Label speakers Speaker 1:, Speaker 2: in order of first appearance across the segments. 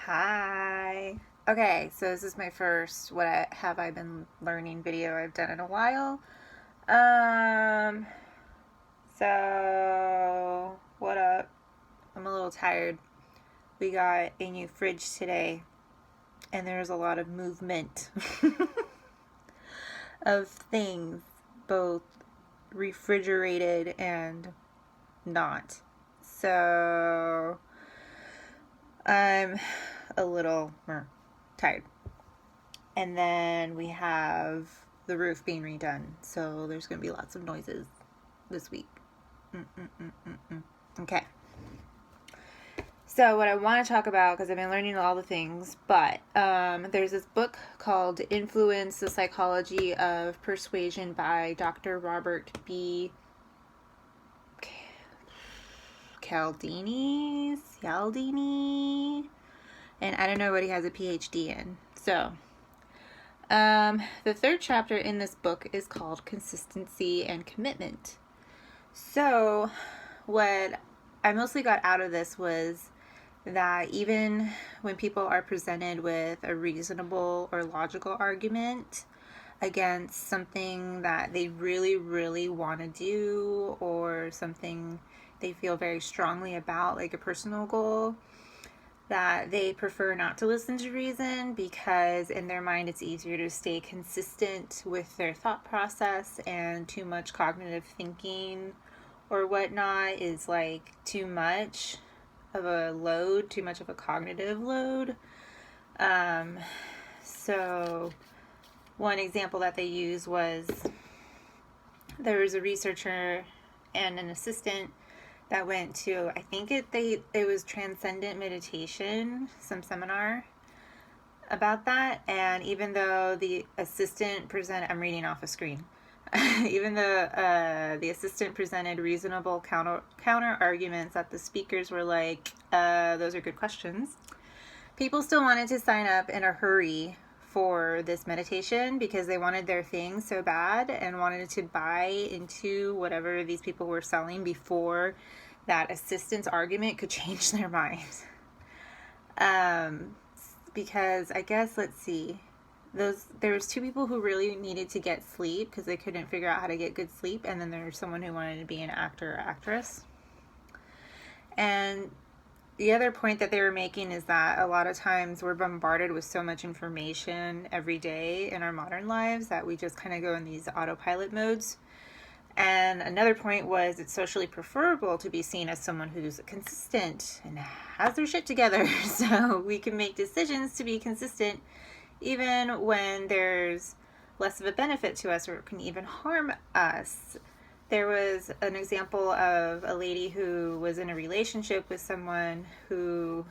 Speaker 1: Hi. Okay, so this is my first have I been learning video I've done in a while. Um so what up? I'm a little tired. We got a new fridge today and there's a lot of movement of things, both refrigerated and not. So I'm a little tired. And then we have the roof being redone. So there's going to be lots of noises this week. Okay. So what I want to talk about, because I've been learning all the things, but there's this book called Influence, the Psychology of Persuasion by Dr. Robert B. Cialdini, and I don't know what he has a PhD in. So the third chapter in this book is called Consistency and Commitment. So what I mostly got out of this was that even when people are presented with a reasonable or logical argument against something that they really, really want to do or something they feel very strongly about, like a personal goal, that they prefer not to listen to reason because in their mind it's easier to stay consistent with their thought process, and too much cognitive thinking or whatnot is like too much of a load, too much of a cognitive load. So one example that they used was there was a researcher and an assistant that went to, I think it was transcendent meditation, some seminar about that. And even though the assistant presented, I'm reading off a screen, even though the assistant presented reasonable counter arguments that the speakers were like, those are good questions, people still wanted to sign up in a hurry for this meditation because they wanted their thing so bad and wanted to buy into whatever these people were selling before that assistant's argument could change their minds. Because I guess, let's see, there was two people who really needed to get sleep because they couldn't figure out how to get good sleep, and then there's someone who wanted to be an actor or actress. And the other point that they were making is that a lot of times we're bombarded with so much information every day in our modern lives that we just kind of go in these autopilot modes. And another point was it's socially preferable to be seen as someone who's consistent and has their shit together. So we can make decisions to be consistent even when there's less of a benefit to us or it can even harm us. There was an example of a lady who was in a relationship with someone who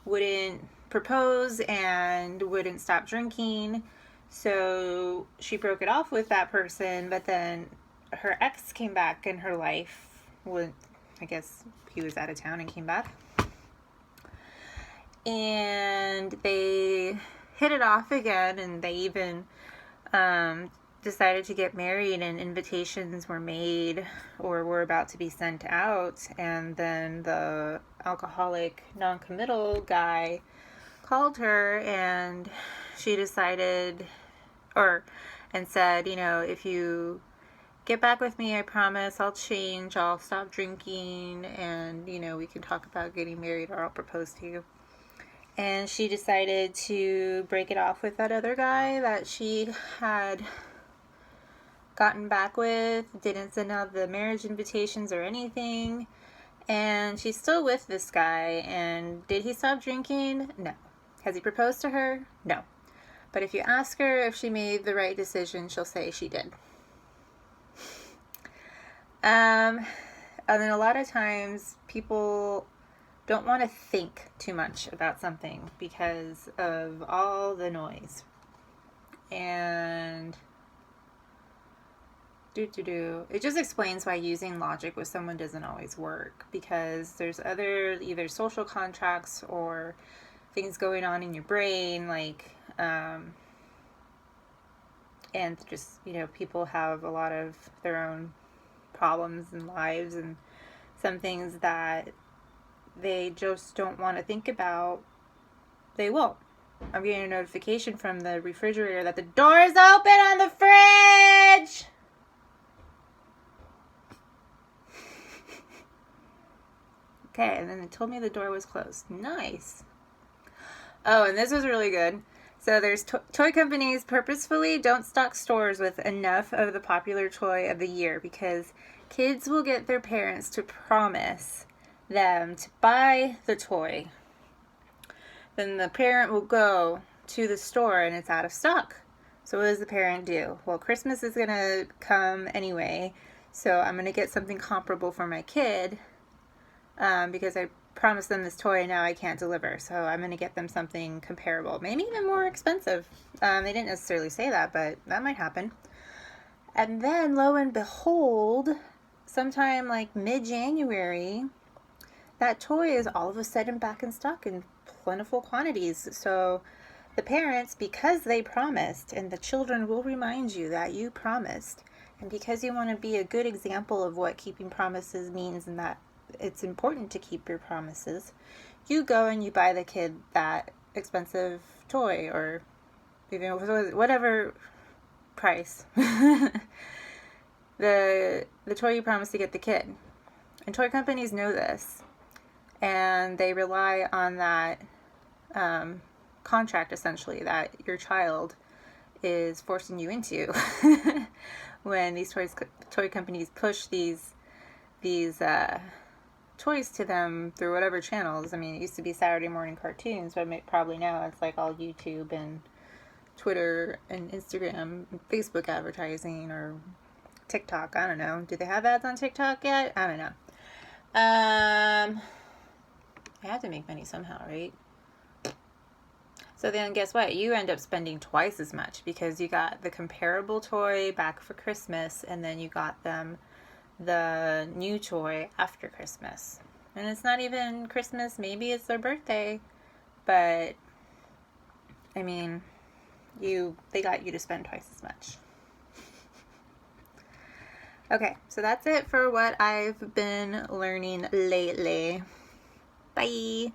Speaker 1: wouldn't propose and wouldn't stop drinking. So she broke it off with that person, but then her ex came back in her life. I guess he was out of town and came back. And they hit it off again, and they even decided to get married, and invitations were made or were about to be sent out. And then the alcoholic non-committal guy called her, and she decided and said, if you get back with me, I promise I'll change, I'll stop drinking, and we can talk about getting married, or I'll propose to you. And she decided to break it off with that other guy that she had gotten back with, didn't send out the marriage invitations or anything, and she's still with this guy. And did he stop drinking? No. Has he proposed to her? No. But if you ask her if she made the right decision, she'll say she did. And then a lot of times people don't want to think too much about something because of all the noise. And it just explains why using logic with someone doesn't always work, because there's other either social contracts or things going on in your brain, like and just people have a lot of their own problems in lives, and some things that they just don't want to think about they won't. I'm getting a notification from the refrigerator that the door is open on the fridge. Okay, and then it told me the door was closed. Nice. Oh, and this was really good. So there's toy companies purposefully don't stock stores with enough of the popular toy of the year because kids will get their parents to promise them to buy the toy. Then the parent will go to the store and it's out of stock. So what does the parent do? Well, Christmas is going to come anyway, so I'm going to get something comparable for my kid because I promised them this toy and now I can't deliver. So I'm going to get them something comparable, maybe even more expensive. They didn't necessarily say that, but that might happen. And then lo and behold, sometime like mid-January, that toy is all of a sudden back in stock in plentiful quantities. So the parents, because they promised, and the children will remind you that you promised, and because you want to be a good example of what keeping promises means and that it's important to keep your promises, you go and you buy the kid that expensive toy or even whatever price. the toy you promised to get the kid. And toy companies know this. And they rely on that contract, essentially, that your child is forcing you into when these toy companies push these toys to them through whatever channels. I mean, it used to be Saturday morning cartoons, but probably now it's like all YouTube and Twitter and Instagram and Facebook advertising or TikTok. I don't know. Do they have ads on TikTok yet? I don't know. I have to make money somehow, right? So then guess what? You end up spending twice as much because you got the comparable toy back for Christmas and then you got them the new toy after Christmas. And it's not even Christmas, maybe it's their birthday, but I mean, they got you to spend twice as much. Okay, so that's it for what I've been learning lately. Bye.